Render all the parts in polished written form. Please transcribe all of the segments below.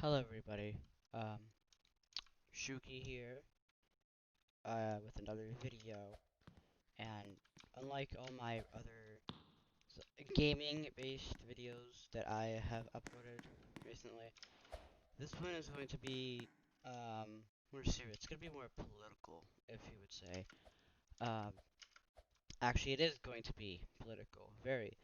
Hello everybody, um, Shuki here, with another video, and unlike all my other gaming-based videos that I have uploaded recently, this one is going to be, more serious. It's going to be more political, if you would say. Um, Actually, it is going to be political, very.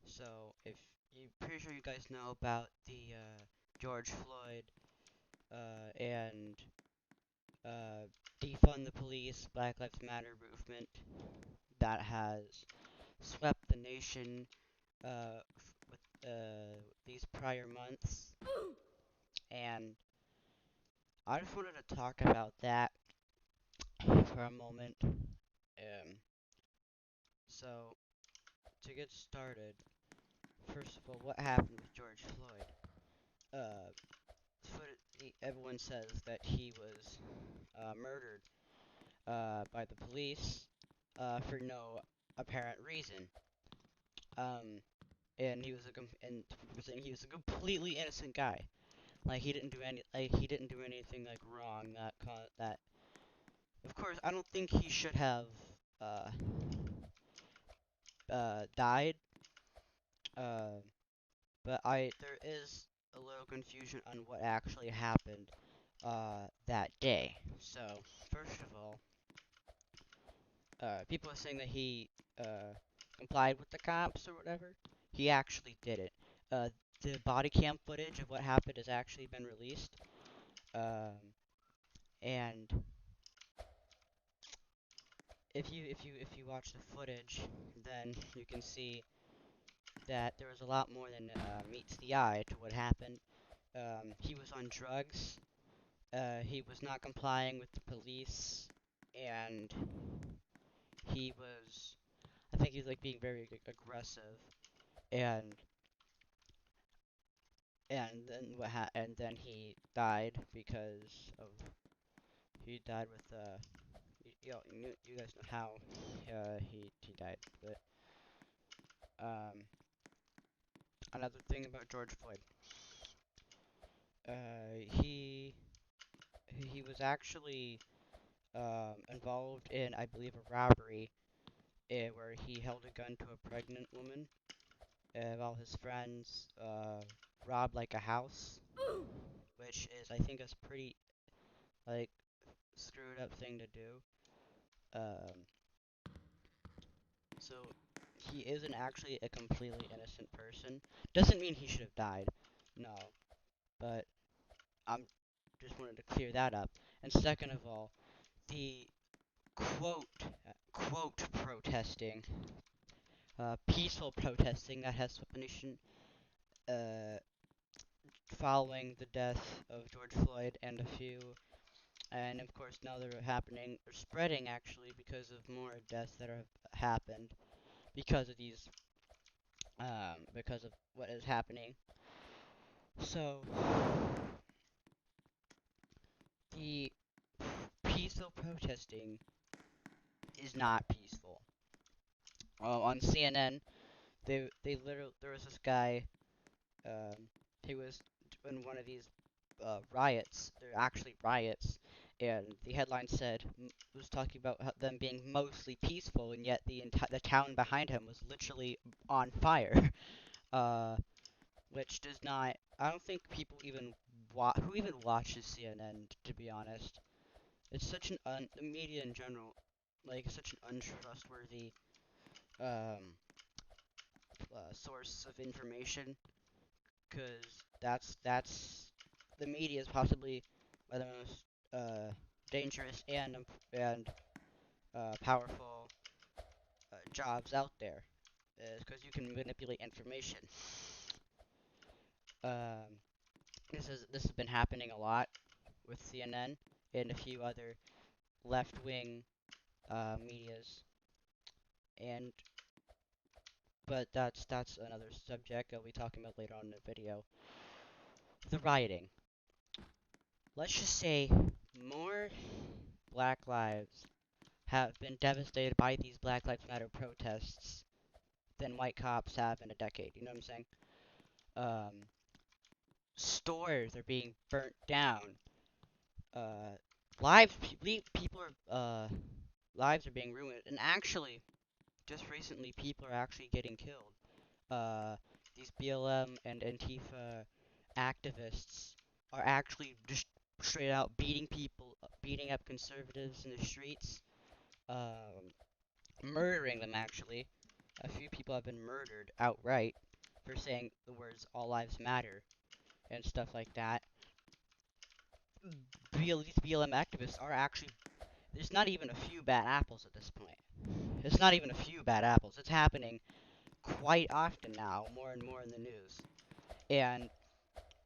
So, if you're pretty sure you guys know about the, George Floyd, and defund the police, Black Lives Matter movement that has swept the nation with these prior months, and I just wanted to talk about that for a moment. So to get started, first of all, what happened with George Floyd? Uh, Everyone says that he was murdered by the police for no apparent reason. Um, and he was a completely innocent guy. Like he didn't do anything like wrong that. Of course, I don't think he should have uh died. Uh, but there is a little confusion on what actually happened that day. So first of all, people are saying that he complied with the cops or whatever. He actually did it. The body cam footage of what happened has actually been released. Um, and if you watch the footage, then you can see that there was a lot more than meets the eye to what happened. He was on drugs. He was not complying with the police, and he was. I think he was like being very aggressive, and and then he died because of he died with you guys know how he died, but another thing about George Floyd. He was actually involved in, I believe, a robbery where he held a gun to a pregnant woman, while his friends robbed like a house, which is, I think, a pretty like screwed up thing to do. Um, so he isn't actually a completely innocent person. Doesn't mean he should have died, no, but I'm just wanted to clear that up. And second of all, the quote protesting, peaceful protesting that has swept the nation, uh, following the death of George Floyd and a few, and of course now they're happening, they're spreading actually because of more deaths that have happened because of these, because of what is happening. So, the peaceful protesting is not peaceful. On CNN, they literally there was this guy. He was in one of these riots. They're actually riots, and the headline said was talking about them being mostly peaceful, and yet the town behind him was literally on fire. uh, which does not. I don't think people even who even watches CNN, to be honest. It's such the media in general, like such an untrustworthy um source of information, because that's the media is possibly one of the most dangerous and powerful jobs out there, because you can manipulate information. Um, this has been happening a lot with CNN and a few other left-wing medias, and but that's another subject I'll be talking about later on in the video. The rioting. Let's just say more Black lives have been devastated by these Black Lives Matter protests than white cops have in a decade. You know what I'm saying? Um, stores are being burnt down. Uh, lives, people are, lives are being ruined, and actually, just recently, people are actually getting killed. Uh, these BLM and Antifa activists are actually just straight out beating people, beating up conservatives in the streets, murdering them actually. A few people have been murdered outright for saying the words "All Lives Matter" and stuff like that. These BLM activists are actually. There's not even a few bad apples at this point. It's not even a few bad apples. It's happening quite often now, more and more in the news. And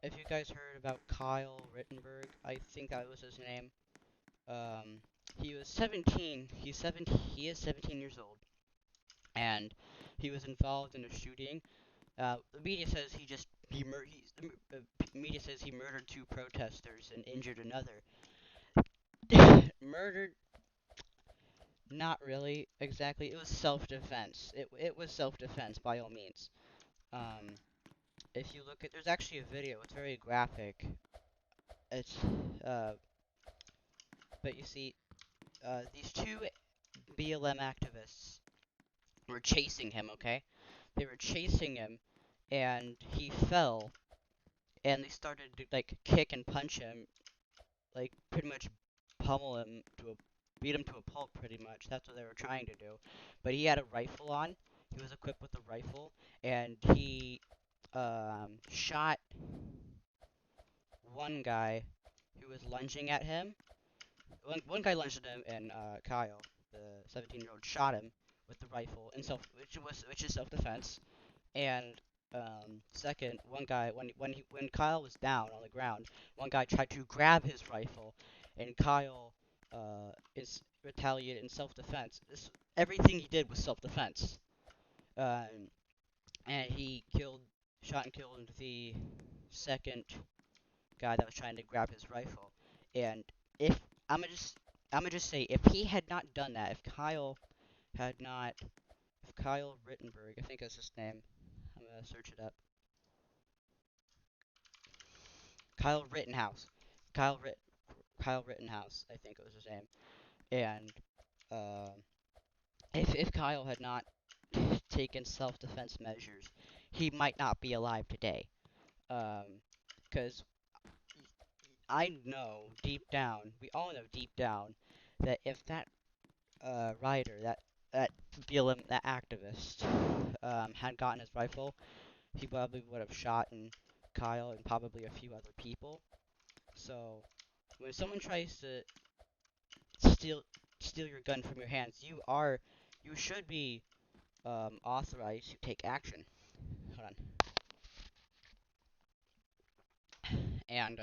if you guys heard about Kyle Rittenberg, I think that was his name. He was 17. He is 17 years old, and he was involved in a shooting. The media says the media says he murdered two protesters and injured another. Murdered? Not really, exactly. It was self-defense. It was self-defense by all means. Um, if you look at, there's actually a video. It's very graphic. It's uh, but you see, these two BLM activists were chasing him. Okay, they were chasing him, and he fell, and they started to like kick and punch him, like pretty much pummel him to a beat him to a pulp pretty much. That's what they were trying to do. But he had a rifle on. He was equipped with a rifle, and he shot one guy who was lunging at him. One guy lunged at him, and Kyle, the 17-year-old, shot him with the rifle in which is self-defense. And second, one guy when Kyle was down on the ground, one guy tried to grab his rifle, and Kyle is retaliated in self-defense. Everything he did was self-defense. Um, and he shot and killed the second guy that was trying to grab his rifle. And if I'm gonna just say, if he had not done that, if Kyle Rittenberg, I think that's his name, I'm gonna search it up. Kyle Rittenhouse. Kyle Ritt Kyle Rittenhouse, I think it was his name. And uh, if Kyle had not taken self-defense measures, he might not be alive today. Because I know deep down, we all know deep down, that if that rider, that BLM, that activist, had gotten his rifle, he probably would have shot Kyle and probably a few other people. So when someone tries to steal steal your gun from your hands, you should be authorized to take action. Hold on. And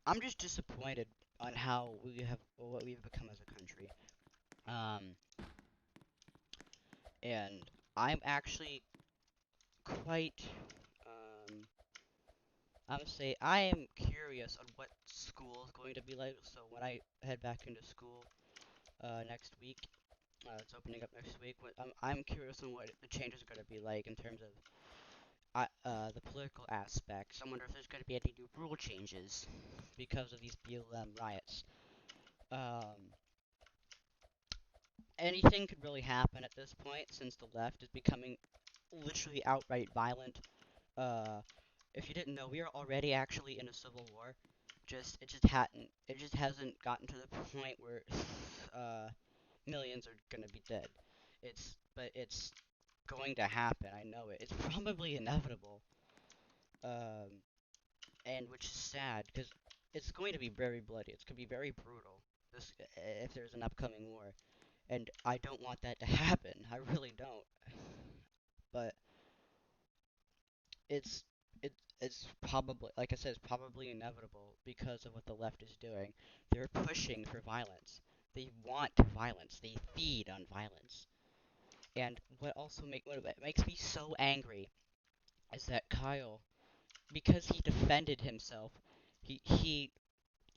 I'm just disappointed on how what we've become as a country. Um, and I'm actually quite I'm gonna say I am curious on what school is going to be like. So when I head back into school next week, it's opening up next week. I'm curious on what the changes are going to be like in terms of the political aspects. I wonder if there's going to be any new rule changes because of these BLM riots. Um, Anything could really happen at this point since the left is becoming literally outright violent. Uh, if you didn't know, we are already actually in a civil war. It just hasn't gotten to the point where millions are gonna be dead. But it's going to happen. I know it. It's probably inevitable. Um, and which is sad because it's going to be very bloody. It's going to be very brutal. If there's an upcoming war, and I don't want that to happen. I really don't. But it's it's probably, like I said, it's probably inevitable because of what the left is doing. They're pushing for violence. They want violence. They feed on violence. And what makes me so angry is that Kyle, because he defended himself, he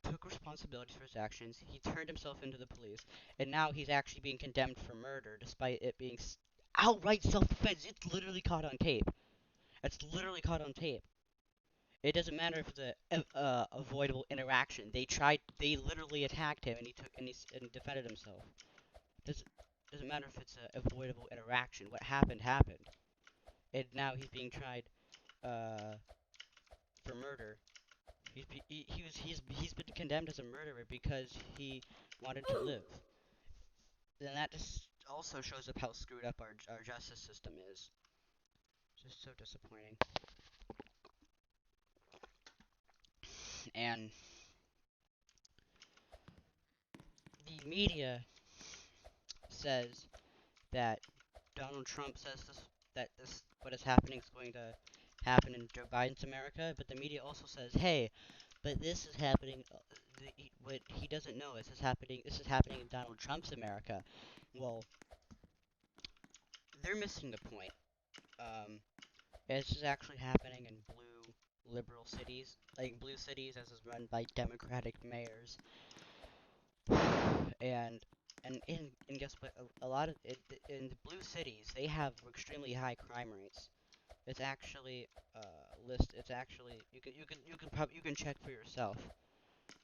took responsibility for his actions. He turned himself into the police, and now he's actually being condemned for murder, despite it being outright self-defense. It's literally caught on tape. It's literally caught on tape. It doesn't matter if it's a avoidable interaction. They literally attacked him, and he defended himself. Doesn't doesn't matter if it's a avoidable interaction. What happened happened, and now he's being tried uh, for murder. He's been condemned as a murderer because he wanted to live. And that just also shows up how screwed up our justice system is. Just so disappointing. And the media says that Donald Trump says this what is happening is going to happen in Joe Biden's America, but the media also says, hey, but this is happening. What he doesn't know is This is happening in Donald Trump's America. Well, they're missing the point. Um, this is actually happening in blue liberal cities, like blue cities, as is run by Democratic mayors. and and guess what? A lot of it in the blue cities, they have extremely high crime rates. It's actually It's actually you can check for yourself.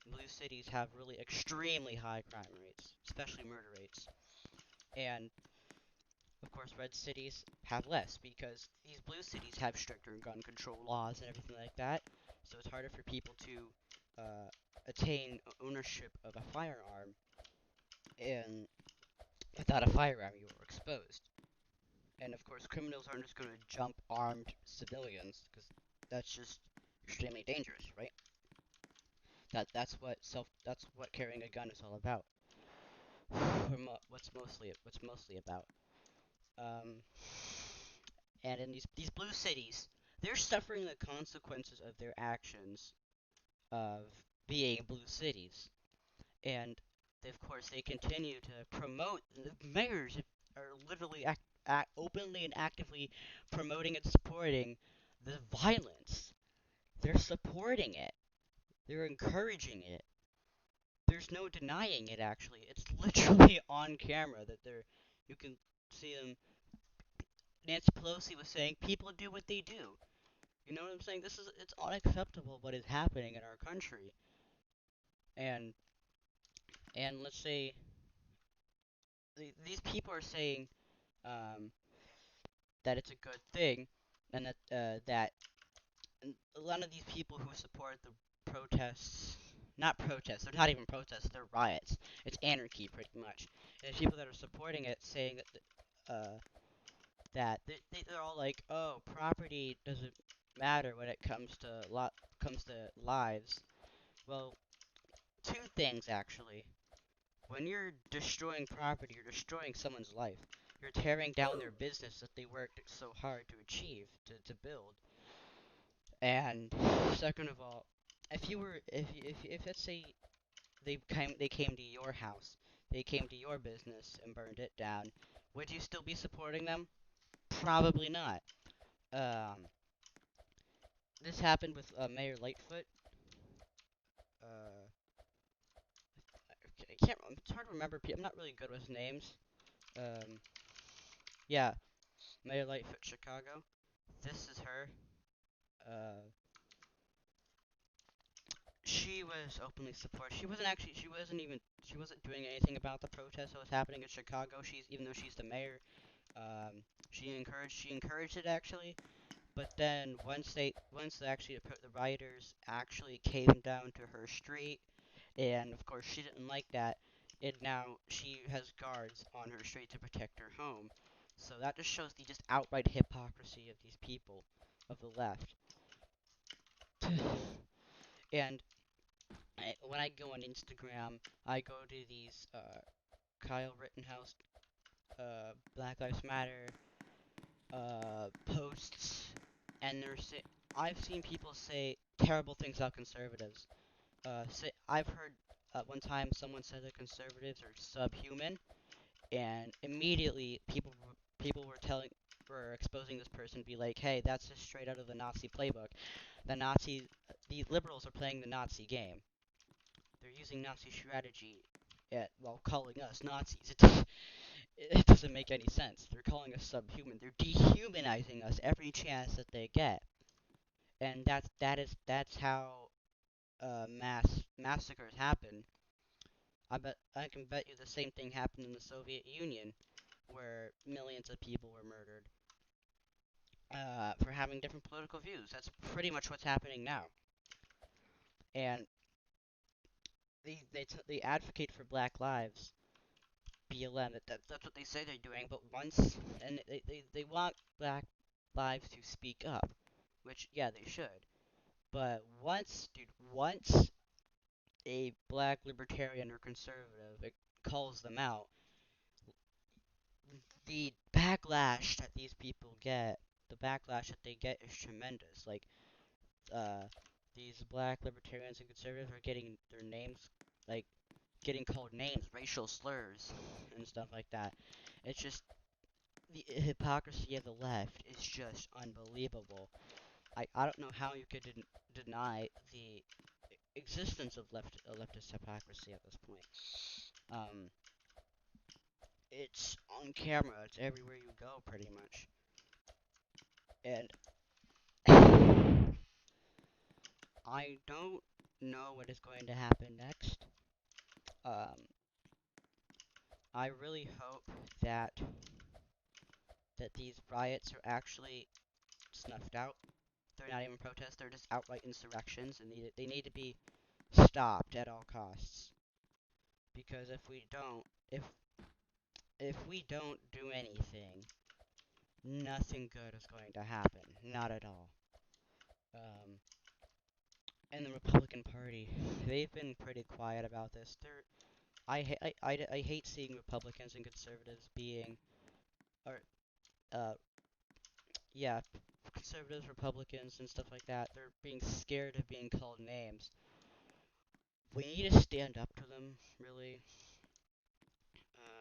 Blue cities have really extremely high crime rates, especially murder rates. And of course, red cities have less because these blue cities have stricter gun control laws and everything like that. So it's harder for people to attain ownership of a firearm, and without a firearm, you are exposed. And of course, criminals aren't just going to jump armed civilians because that's just extremely dangerous, right? That's what carrying a gun is all about. What's mostly about. Um, and in these blue cities, they're suffering the consequences of their actions of being blue cities, and of course they continue to promote. The mayors are literally openly and actively promoting and supporting the violence. They're supporting it. They're encouraging it. There's no denying it. Actually, it's literally on camera that you can see them. Nancy Pelosi was saying people do what they do. You know what I'm saying? It's unacceptable what is happening in our country. And let's say these people are saying um, that it's a good thing, and that a lot of these people who support the protests, not protests, they're not even protests, they're riots. It's anarchy, pretty much. And the people that are supporting it saying that they're all like, oh, property doesn't matter when it comes to lives. Well, two things actually. When you're destroying property, you're destroying someone's life. You're tearing down their business that they worked so hard to achieve, to build. And second of all, if let's say they came to your house, they came to your business and burned it down, would you still be supporting them? Probably not. Um, this happened with Mayor Lightfoot. Uh, I can't. It's hard to remember. I'm not really good with names. Um, yeah, Mayor Lightfoot, Chicago. This is her. Uh, she was openly supportive. She wasn't doing anything about the protest that was happening in Chicago. Even though she's the mayor, she encouraged it actually. But then the rioters actually came down to her street, and of course she didn't like that. And now she has guards on her street to protect her home. So that just shows the just outright hypocrisy of these people of the left. And when I go on Instagram, I go to these Kyle Rittenhouse, Black Lives Matter posts, and I've seen people say terrible things about conservatives. I've heard one time someone said that conservatives are subhuman, and immediately people were exposing this person, be like, hey, that's just straight out of the Nazi playbook. These liberals are playing the Nazi game. They're using Nazi strategy while calling us Nazis. It doesn't make any sense. They're calling us subhuman. They're dehumanizing us every chance that they get, and that's how massacres happen. I can bet you the same thing happened in the Soviet Union, where millions of people were murdered for having different political views. That's pretty much what's happening now, and they advocate for Black lives. BLM, that's what they say they're doing, but once, and they want Black lives to speak up, which, yeah, they should. But once, dude, once a Black libertarian or conservative calls them out, the backlash that these people get, the backlash that they get is tremendous. Like, uh, these Black libertarians and conservatives are getting their names, like, getting called names, racial slurs, and stuff like that. It's just, the hypocrisy of the left is just unbelievable. I don't know how you could deny the existence of leftist hypocrisy at this point. Um, it's on camera. It's everywhere you go, pretty much. And I don't know what is going to happen next. Um, I really hope that these riots are actually snuffed out. They're not even protests. They're just outright insurrections, and they need to be stopped at all costs. Because if we don't do anything, nothing good is going to happen. Not at all. Um, and the Republican Party, they've been pretty quiet about this. I hate seeing Republicans and conservatives being, or uh, yeah, conservatives, Republicans, and stuff like that. They're being scared of being called names. We need to stand up to them, really.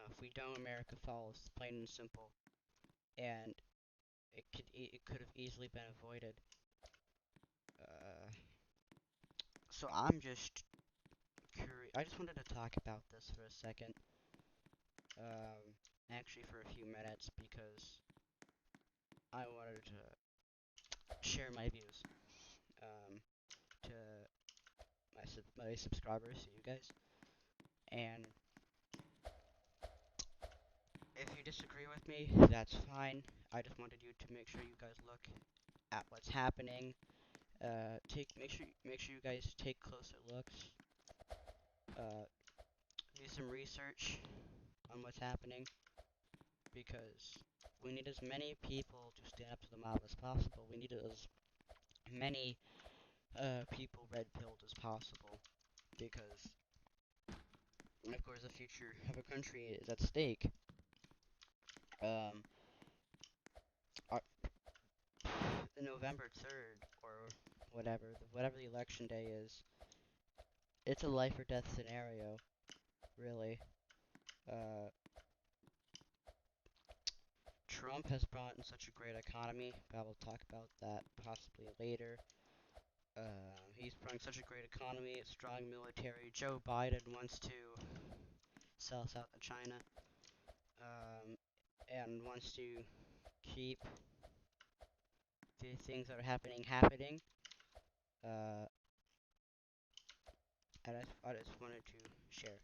If we don't, America falls, plain and simple. And it could have easily been avoided. Uh, so I'm just curious. I just wanted to talk about this for a second. Actually, for a few minutes because I wanted to share my views to my subscribers, to you guys. And if you disagree with me, that's fine. I just wanted you to make sure you guys look at what's happening. Make sure you guys take closer looks. Uh, do some research on what's happening because we need as many people to stand up to the mob as possible. We need as many people red pilled as possible because, of course, the future of a country is at stake. Um, our, the November 3rd or whatever the election day is, it's a life or death scenario, really. Uh, Trump has brought in such a great economy, but I will talk about that possibly later. He's brought such a great economy, a strong military. Joe Biden wants to sell South to China, and wants to keep the things that are happening. Uh, and I just wanted to share,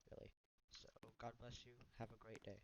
really. So, God bless you. Have a great day.